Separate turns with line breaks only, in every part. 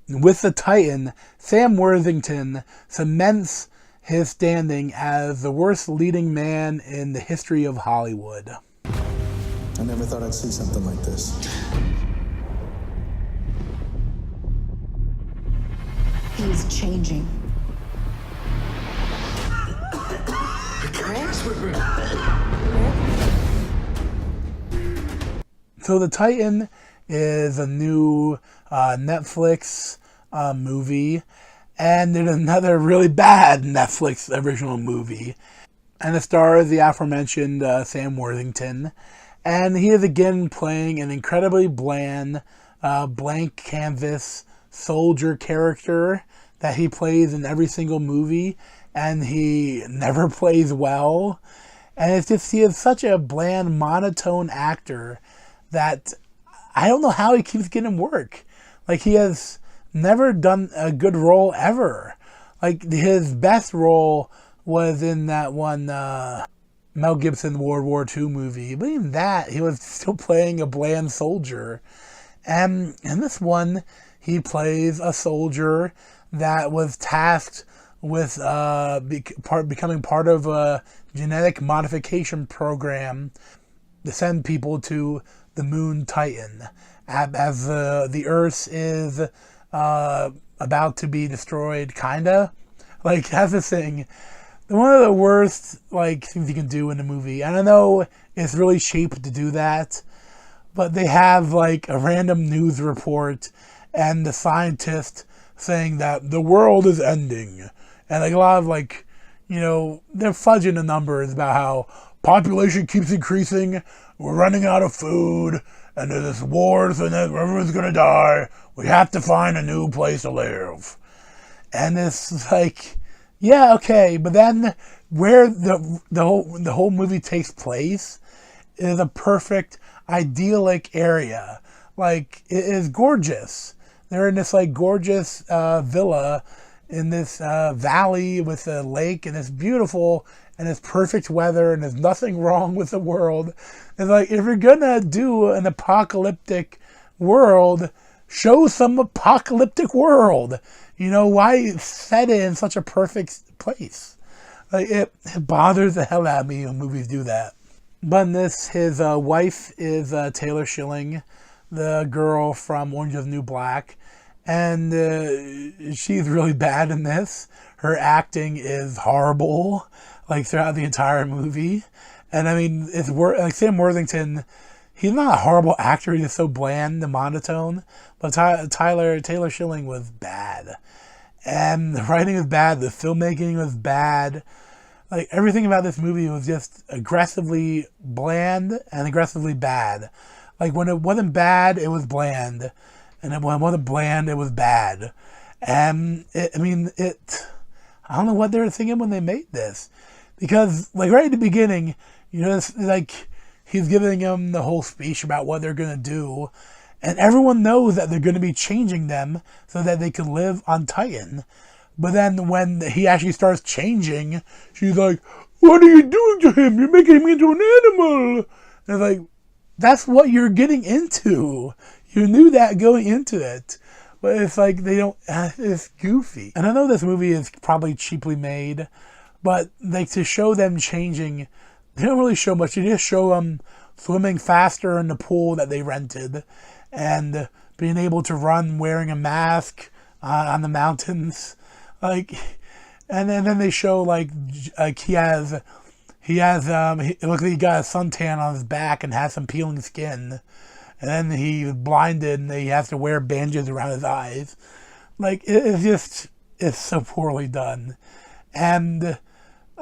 with the Titan, Sam Worthington cements his standing as the worst leading man in the history of Hollywood.
I never thought I'd see something like this.
He's changing.
So the Titan is a new Netflix movie, and there's another really bad Netflix original movie, and it stars the aforementioned Sam Worthington, and he is again playing an incredibly bland, blank canvas soldier character that he plays in every single movie, and he never plays well, and it's just, he is such a bland, monotone actor that I don't know how he keeps getting work. Like, he has never done a good role ever. Like, his best role was in that one Mel Gibson World War II movie. But even that, he was still playing a bland soldier. And in this one, he plays a soldier that was tasked with becoming part of a genetic modification program to send people to the moon Titan, as the Earth is about to be destroyed, kinda. Like, that's the thing. One of the worst, like, things you can do in a movie. And I know it's really cheap to do that, but they have, like, a random news report and the scientist saying that the world is ending. And, like, a lot of, like, you know, they're fudging the numbers about how population keeps increasing, we're running out of food, and there's this war, so everyone's gonna die. We have to find a new place to live. And it's like, yeah, okay, but then where the whole movie takes place is a perfect, idyllic area. Like, it is gorgeous. They're in this, like, gorgeous villa in this valley with a lake, and it's beautiful, and it's perfect weather, and there's nothing wrong with the world. It's like, if you're gonna do an apocalyptic world, show some apocalyptic world. You know, why set it in such a perfect place? Like, it bothers the hell out of me when movies do that. But in this, his wife is Taylor Schilling, the girl from Orange is the New Black, and she's really bad in this. Her acting is horrible, like, throughout the entire movie. And I mean, it's like, Sam Worthington, he's not a horrible actor, he's just so bland and monotone. But Taylor Schilling was bad. And the writing was bad, the filmmaking was bad. Like, everything about this movie was just aggressively bland and aggressively bad. Like, when it wasn't bad, it was bland. And when it wasn't bland, it was bad. And, I don't know what they were thinking when they made this. Because, like, right at the beginning, you know, it's like, he's giving them the whole speech about what they're going to do. And everyone knows that they're going to be changing them so that they can live on Titan. But then when he actually starts changing, she's like, what are you doing to him? You're making him into an animal. And it's like, that's what you're getting into. You knew that going into it. But it's like, they don't, it's goofy. And I know this movie is probably cheaply made, but like, to show them changing, they don't really show much. They just show them swimming faster in the pool that they rented and being able to run wearing a mask on the mountains. Like, and then they show like he looks like he got a suntan on his back and has some peeling skin. And then he's blinded and he has to wear bandages around his eyes. Like, it's so poorly done. And,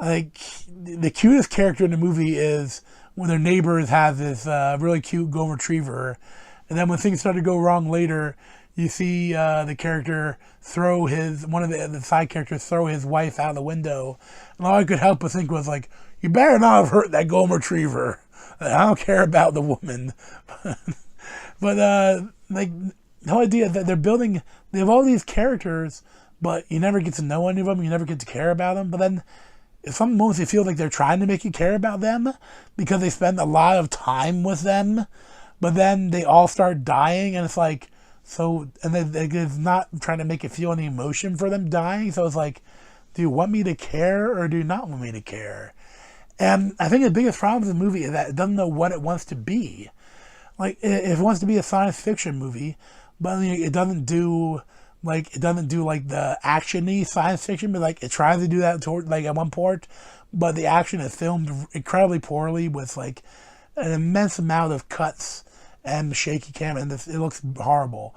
like, the cutest character in the movie is when their neighbors have this really cute golden retriever. And then when things start to go wrong later, you see the character one of the side characters throw his wife out the window. And all I could help but think was, like, you better not have hurt that golden retriever. I don't care about the woman. But, like, the whole idea that they have all these characters, but you never get to know any of them, you never get to care about them. But then, in some moments, you feel like they're trying to make you care about them because they spend a lot of time with them, but then they all start dying, and it's like, So, and it's not trying to make it feel any emotion for them dying. So it's like, do you want me to care or do you not want me to care? And I think the biggest problem with the movie is that it doesn't know what it wants to be. Like, it wants to be a science fiction movie, but it doesn't do like the action-y science fiction, but like it tries to do that toward like at one point, but the action is filmed incredibly poorly with like an immense amount of cuts and shaky camera, and it looks horrible.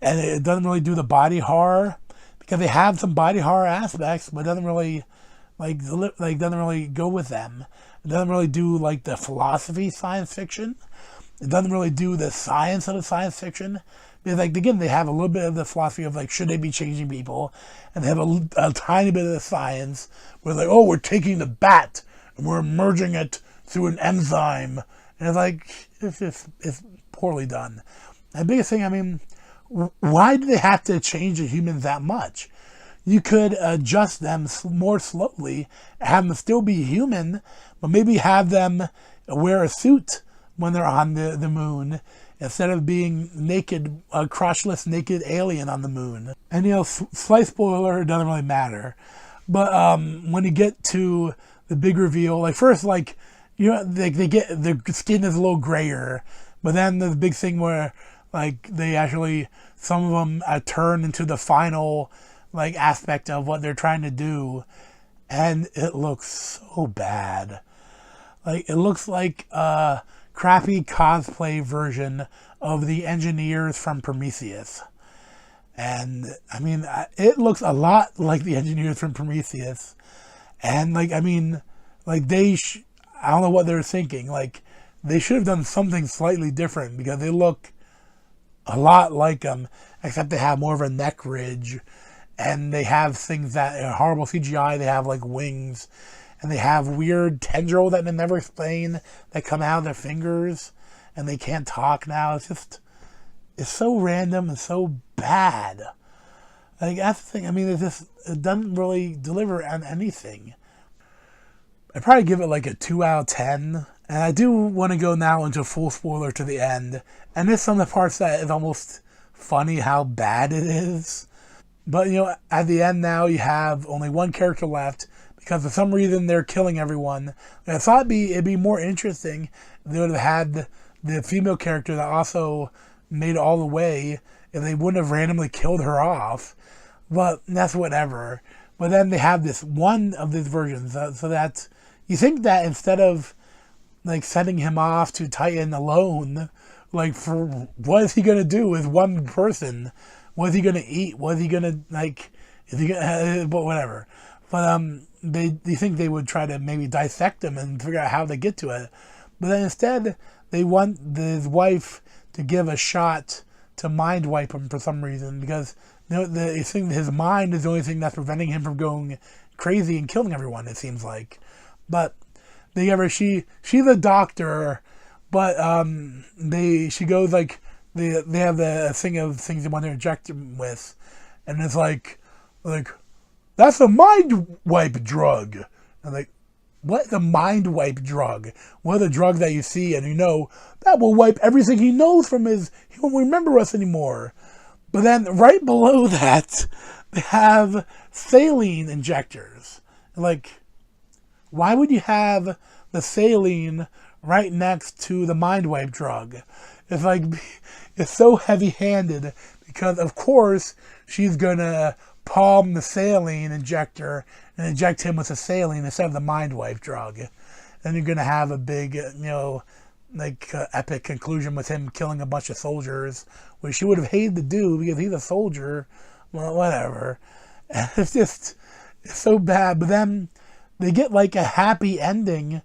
And it doesn't really do the body horror, because they have some body horror aspects, but it doesn't really doesn't really go with them. It doesn't really do like the philosophy science fiction. It doesn't really do the science of the science fiction. Because like again, they have a little bit of the philosophy of like, should they be changing people, and they have a tiny bit of the science where like, oh, we're taking the bat and we're merging it through an enzyme, and it's like it's poorly done. And the biggest thing, I mean, why do they have to change the humans that much? You could adjust them more slowly, have them still be human, but maybe have them wear a suit when they're on the moon, instead of being naked, a crotchless naked alien on the moon. And slight spoiler, it doesn't really matter. But when you get to the big reveal, like first, like, they get, the skin is a little grayer, but then there's the big thing where like they actually, some of them turn into the final like aspect of what they're trying to do, and it looks so bad. Like, it looks like a crappy cosplay version of the engineers from Prometheus. And I mean, it looks a lot like the engineers from Prometheus. And like, I mean, like I don't know what they were thinking. Like, they should have done something slightly different, because they look a lot like them, except they have more of a neck ridge, and they have things that are horrible CGI. They have like wings, and they have weird tendrils that they never explain that come out of their fingers, and they can't talk now. It's so random and so bad. Like, that's the thing. I mean, it doesn't really deliver on anything. I'd probably give it like a 2 out of 10. And I do want to go now into full spoiler to the end. And there's some of the parts that is almost funny how bad it is. But, at the end now, you have only one character left, because for some reason they're killing everyone. And I thought it'd be more interesting if they would have had the female character that also made it all the way, if they wouldn't have randomly killed her off. But that's whatever. But then they have this one of these versions, so that you think that instead of like sending him off to Titan alone, like, for what is he gonna do with one person? What is he gonna eat? What is he gonna, like, is he gonna, but whatever. But they think they would try to maybe dissect him and figure out how to get to it. But then instead, they want his wife to give a shot to mind wipe him for some reason, because they think his mind is the only thing that's preventing him from going crazy and killing everyone, it seems like. But she's a doctor, but she goes like, they have the thing of things they want to inject him with, and it's like that's a mind wipe drug. And like, what? The mind wipe drug? What the drug that you see and that will wipe everything he knows from he won't remember us anymore. But then right below that, they have saline injectors. Like, why would you have the saline right next to the mind wipe drug? It's like, it's so heavy-handed, because of course she's gonna palm the saline injector and inject him with the saline instead of the mind wipe drug. Then you're gonna have a big, epic conclusion with him killing a bunch of soldiers, which she would have hated to do because he's a soldier. Well, whatever. It's so bad. But then they get like a happy ending,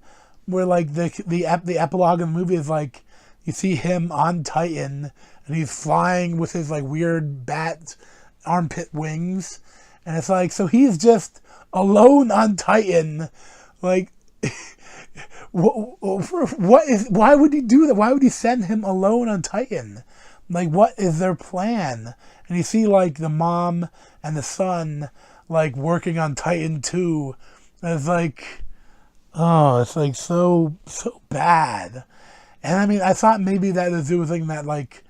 where like the epilogue of the movie is like, you see him on Titan and he's flying with his like weird bat armpit wings, and it's like, so he's just alone on Titan. Like, why would he do that? Why would he send him alone on Titan? Like, what is their plan? And you see like the mom and the son like working on Titan 2, and it's like, oh, it's like so bad. And I mean, I thought maybe that is the thing that like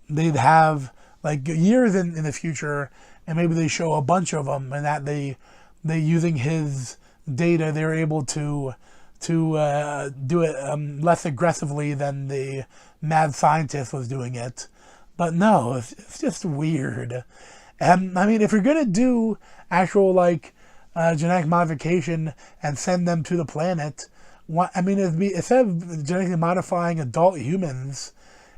they'd have like years in the future, and maybe they show a bunch of them, and that they using his data, they're able to do it less aggressively than the mad scientist was doing it. But no, it's just weird. And I mean, if you're gonna do actual like genetic modification and send them to the planet, instead of genetically modifying adult humans,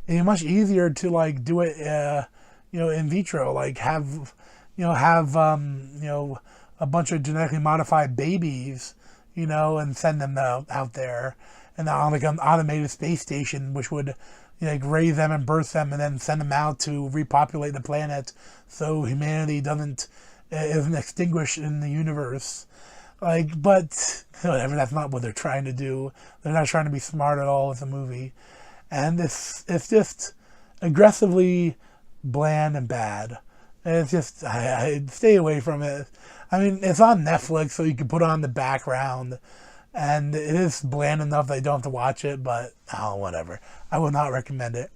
it'd be much easier to like do it, in vitro, like have a bunch of genetically modified babies, and send them out there, and on like an automated space station, which would like raise them and birth them, and then send them out to repopulate the planet, so humanity isn't extinguished in the universe. Like, but whatever. That's not what they're trying to do. They're not trying to be smart at all with the movie, and it's just aggressively bland and bad. And it's just I stay away from it. I mean, it's on Netflix, so you can put it on the background, and it is bland enough that you don't have to watch it. But whatever. I would not recommend it.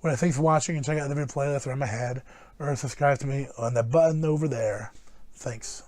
Well, thanks for watching, and check out the video playlist around my head, or subscribe to me on the button over there. Thanks.